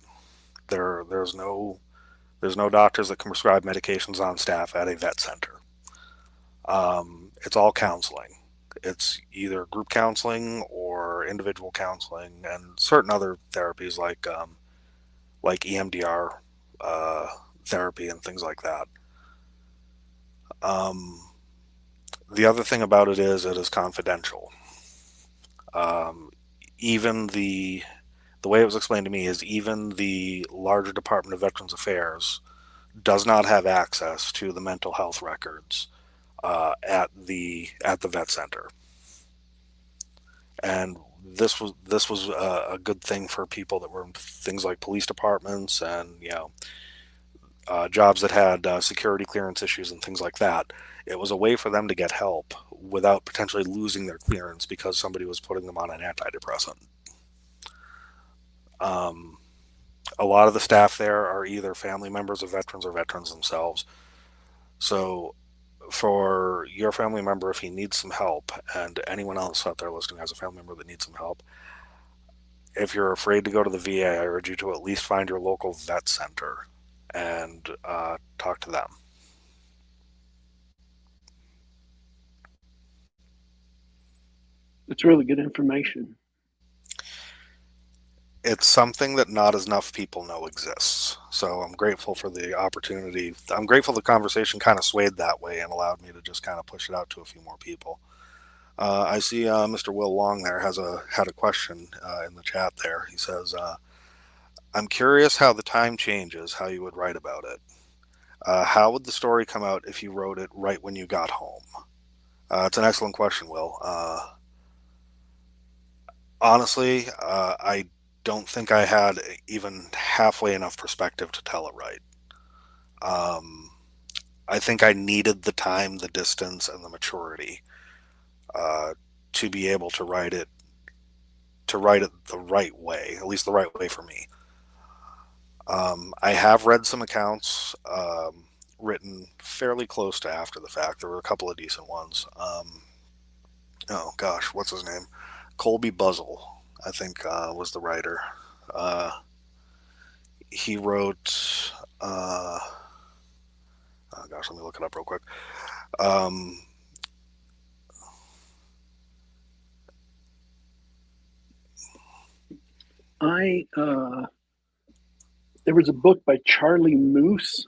There's no doctors that can prescribe medications on staff at a vet center. It's all counseling. It's either group counseling or individual counseling, and certain other therapies like EMDR uh, therapy and things like that. Um, the other thing about it is confidential. Um, even the way it was explained to me is even the larger Department of Veterans Affairs does not have access to the mental health records at the vet center, and this was a good thing for people that were in things like police departments and jobs that had security clearance issues and things like that. It was a way for them to get help without potentially losing their clearance because somebody was putting them on an antidepressant. Um, a lot of the staff there are either family members of veterans or veterans themselves. So, for your family member, if he needs some help, and anyone else out there listening has a family member that needs some help, if you're afraid to go to the VA, I urge you to at least find your local vet center and talk to them. It's really good information. It's something that not enough people know exists. So I'm grateful for the opportunity. I'm grateful the conversation kind of swayed that way and allowed me to just kind of push it out to a few more people. I see Mr. Will Long there had a question in the chat there. He says, "I'm curious how the time changes, how you would write about it. How would the story come out if you wrote it right when you got home?" It's an excellent question, Will. Honestly, I don't think I had even halfway enough perspective to tell it right. Um, I think I needed the time, the distance, and the maturity uh, to be able to write it the right way, at least the right way for me. I have read some accounts written fairly close to after the fact. There were a couple of decent ones. Oh gosh, what's his name? Colby Buzzle, I think, was the writer. Uh, he wrote. Oh gosh, let me look it up real quick. Um, I There was a book by Charlie Moose.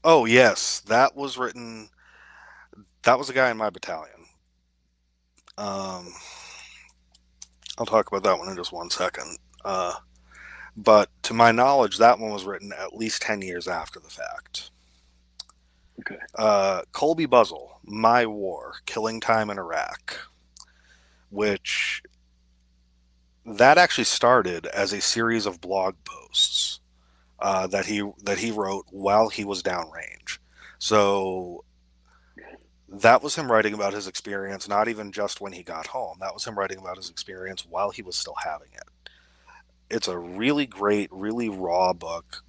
oh yes, that was written. That was a guy in my battalion. Um, I'll talk about that one in just one second. But to my knowledge, that one was written at least 10 years after the fact. Okay. Colby Buzzle, My War, Killing Time in Iraq, which that actually started as a series of blog posts that he wrote while he was downrange. So that was him writing about his experience, not even just when he got home. That was him writing about his experience while he was still having it. It's a really great, really raw book.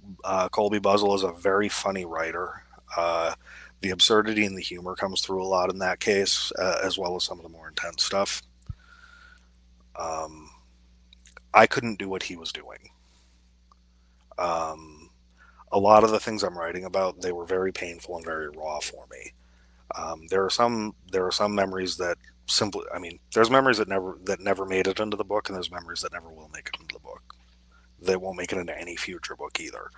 Colby Buzzle is a very funny writer. The absurdity and the humor comes through a lot in that case, as well as some of the more intense stuff. Um, I couldn't do what he was doing. Um, a lot of the things I'm writing about, they were very painful and very raw for me. There are some memories that simply, I mean, there's memories that never made it into the book, and there's memories that never will make it into the book. They won't make it into any future book either.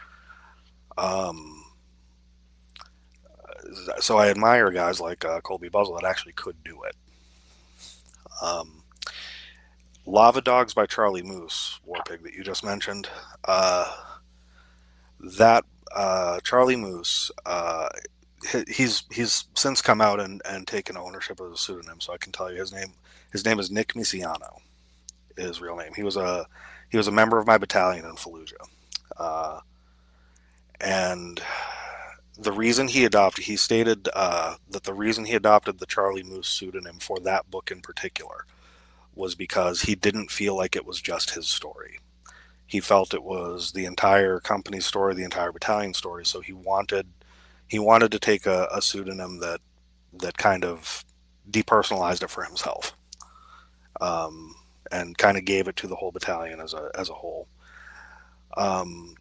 Um, so I admire guys like Colby Buzzle that actually could do it. Um, Lava Dogs by Charlie Moose, Warpig, that you just mentioned. Uh, that Charlie Moose, he's since come out and taken ownership of the pseudonym, so I can tell you his name. His name is Nick Misiano. His real name. He was a member of my battalion in Fallujah, uh, and he stated that the reason he adopted the Charlie Moose pseudonym for that book in particular was because he didn't feel like it was just his story. He felt it was the entire company's story, the entire battalion story. So he wanted to take a pseudonym that kind of depersonalized it for himself, um, and kind of gave it to the whole battalion as a whole. Um,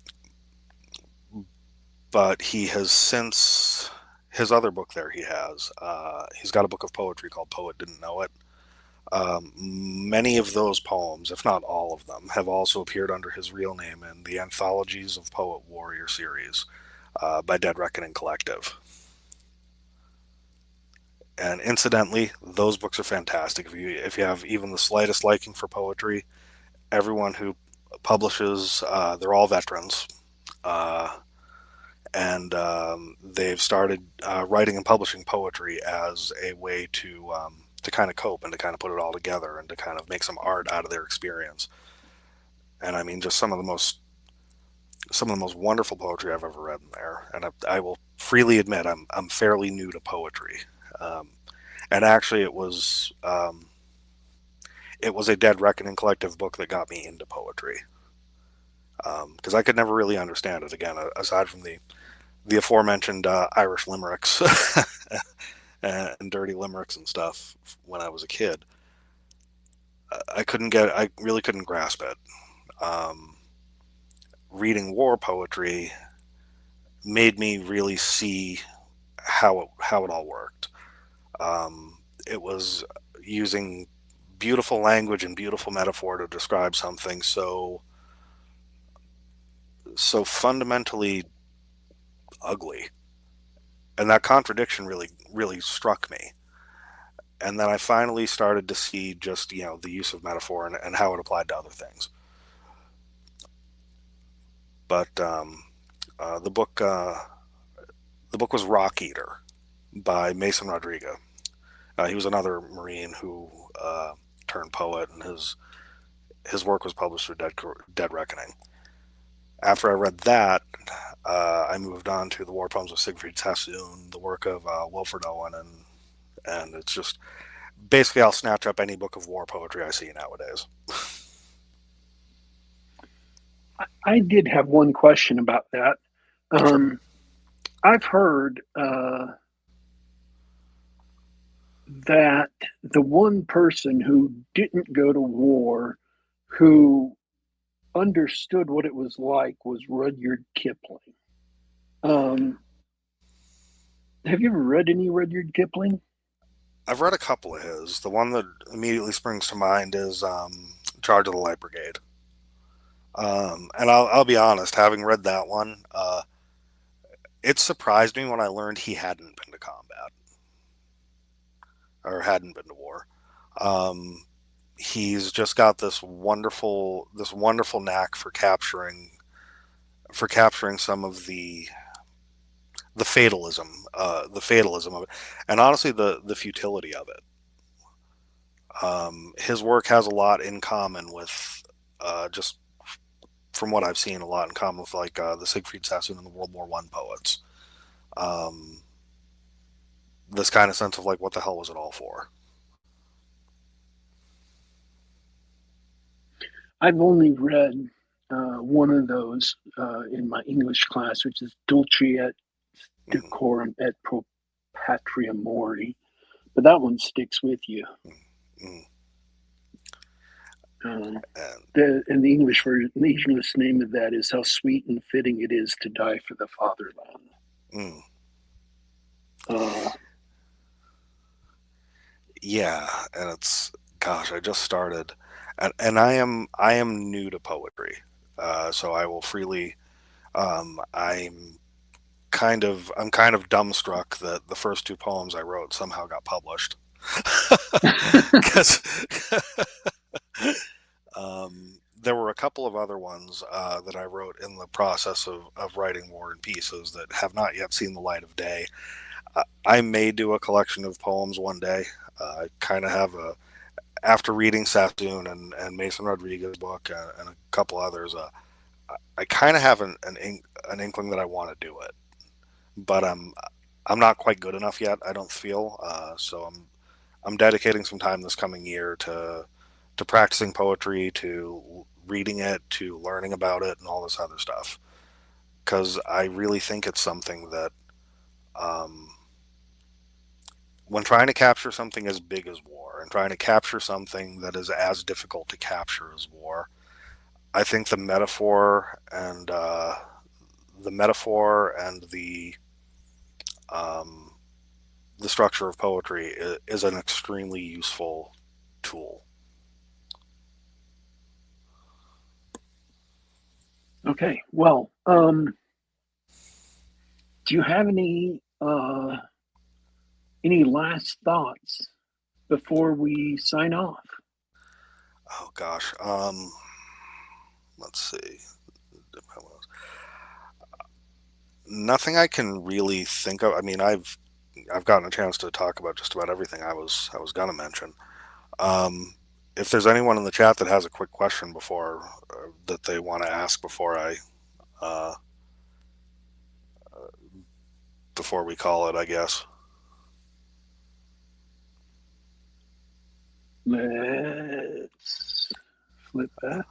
but he has since his other book there he's got a book of poetry called Poet Didn't Know It. Many of those poems, if not all of them, have also appeared under his real name in the Anthologies of Poet Warrior series by Dead Reckoning Collective. And incidentally, those books are fantastic. If you have even the slightest liking for poetry, everyone who publishes, they're all veterans, uh, and they've started writing and publishing poetry as a way to kind of cope and to kind of put it all together and to kind of make some art out of their experience. And I mean, just some of the most wonderful poetry I've ever read in there. And I will freely admit I'm fairly new to poetry, um, and actually it was a Dead Reckoning Collective book that got me into poetry, because I could never really understand it. Again, aside from the aforementioned Irish limericks and dirty limericks and stuff when I was a kid, I really couldn't grasp it. Um, Reading war poetry made me really see how it all worked. It was using beautiful language and beautiful metaphor to describe something so fundamentally ugly, and that contradiction really struck me. And then I finally started to see just the use of metaphor and how it applied to other things. But the book was Rock Eater by Mason Rodriguez. He was another Marine who turned poet, and his work was published through Dead Reckoning. After I read that, I moved on to the War Poems of Siegfried Sassoon, the work of Wilfred Owen, and it's just basically I'll snatch up any book of war poetry I see nowadays. I did have one question about that. Sure. I've heard that the one person who didn't go to war, who understood what it was like, was Rudyard Kipling. Have you ever read any Rudyard Kipling? I've read a couple of his. The one that immediately springs to mind is Charge of the Light Brigade. And I'll be honest, having read that one, it surprised me when I learned he hadn't been to combat or hadn't been to war. He's just got this wonderful knack for capturing some of the fatalism of it, and honestly the futility of it. His work has a lot in common with just from what I've seen, a lot in common with like the Siegfried Sassoon and the World War One poets. This kind of sense of like, what the hell was it all for? I've only read one of those in my English class, which is Dulce et Decorum et Pro Patria Mori, but that one sticks with you. Mm. And the English version, the English name of that is "How Sweet and Fitting It Is to Die for the Fatherland." Yeah, and it's, gosh, I just started, and I am new to poetry, so I will freely. I'm kind of dumbstruck that the first two poems I wrote somehow got published. Because there were a couple of other ones that I wrote in the process of writing War and Pieces that have not yet seen the light of day. I may do a collection of poems one day. I kind of have after reading Sassoon and Mason Rodriguez's book and a couple others, I kind of have an inkling that I want to do it, but I'm not quite good enough yet. I don't feel so. I'm dedicating some time this coming year to practicing poetry, to reading it, to learning about it, and all this other stuff. Because I really think it's something that, when trying to capture something as big as war, and trying to capture something that is as difficult to capture as war, I think the metaphor and the structure of poetry is an extremely useful tool. Okay, well, do you have any last thoughts before we sign off? Oh gosh, let's see. Nothing I can really think of. I mean, I've gotten a chance to talk about just about everything I was gonna mention. If there's anyone in the chat that has a quick question before that they want to ask before we call it, I guess. Let's flip back.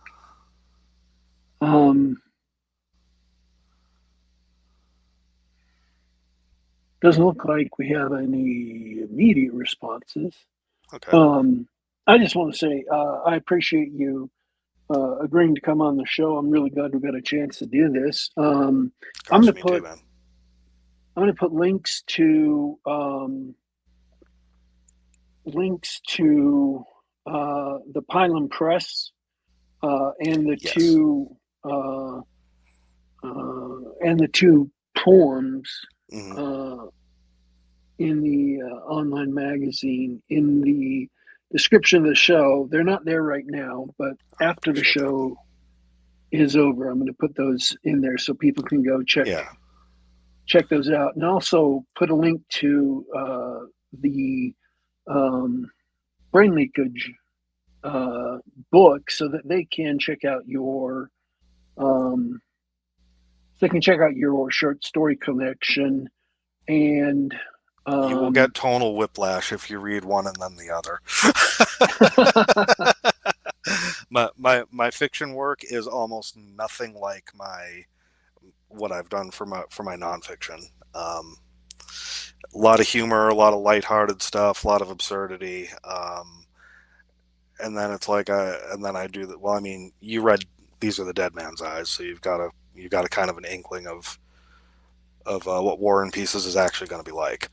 Doesn't look like we have any immediate responses. Okay. I just want to say I appreciate you agreeing to come on the show. I'm really glad we got a chance to do this. I'm going to put links to the Pylon Press and the two poems in the online magazine in the description of the show. They're not there right now, but after the show is over, I'm going to put those in there so people can go check those out, and also put a link to the brain leakage book so that they can check out your short story collection. And You will get tonal whiplash if you read one and then the other. my fiction work is almost nothing like what I've done for my nonfiction. A lot of humor, a lot of lighthearted stuff, a lot of absurdity, and then it's like and then I do that. Well, I mean, you read These Are the Dead Man's Eyes, so you've got a kind of an inkling of what War and Pieces is actually going to be like.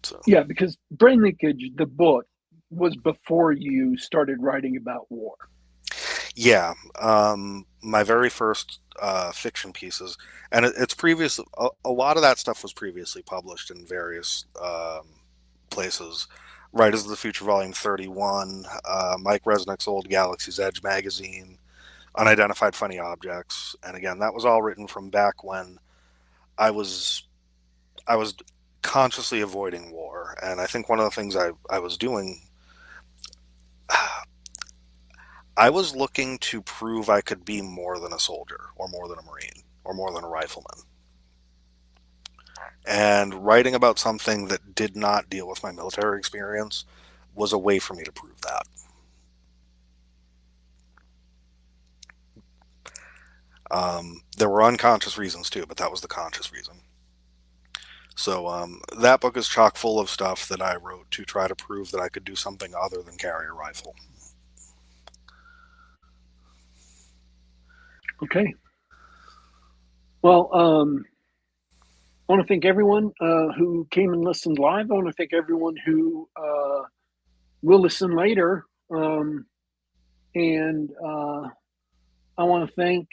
So. Yeah, because Brain Leakage, the book, was before you started writing about war. Yeah, my very first fiction pieces, and it's previous. A lot of that stuff was previously published in various places. Writers of the Future, Volume 31, Mike Resnick's old Galaxy's Edge magazine, Unidentified Funny Objects, and again, that was all written from back when I was consciously avoiding war, and I think one of the things I was doing. I was looking to prove I could be more than a soldier, or more than a Marine, or more than a rifleman. And writing about something that did not deal with my military experience was a way for me to prove that. There were unconscious reasons too, but that was the conscious reason. So that book is chock full of stuff that I wrote to try to prove that I could do something other than carry a rifle. Okay. Well, I want to thank everyone who came and listened live. I want to thank everyone who will listen later. And I want to thank,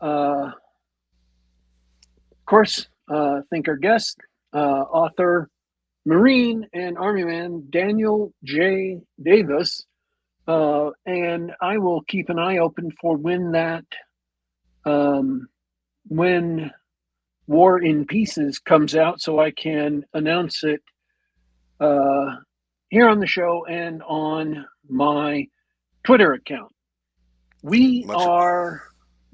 of course, thank our guest, author, Marine, and Army man Daniel J. Davis. And I will keep an eye open for when War in Pieces comes out, so I can announce it here on the show and on my Twitter account. This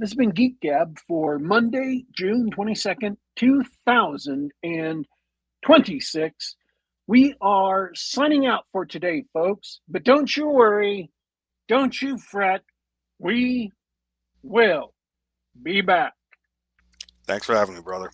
has been Geek Gab for Monday, June 22nd, 2026. We are signing out for today, folks. But don't you worry. Don't you fret. We will be back. Thanks for having me, brother.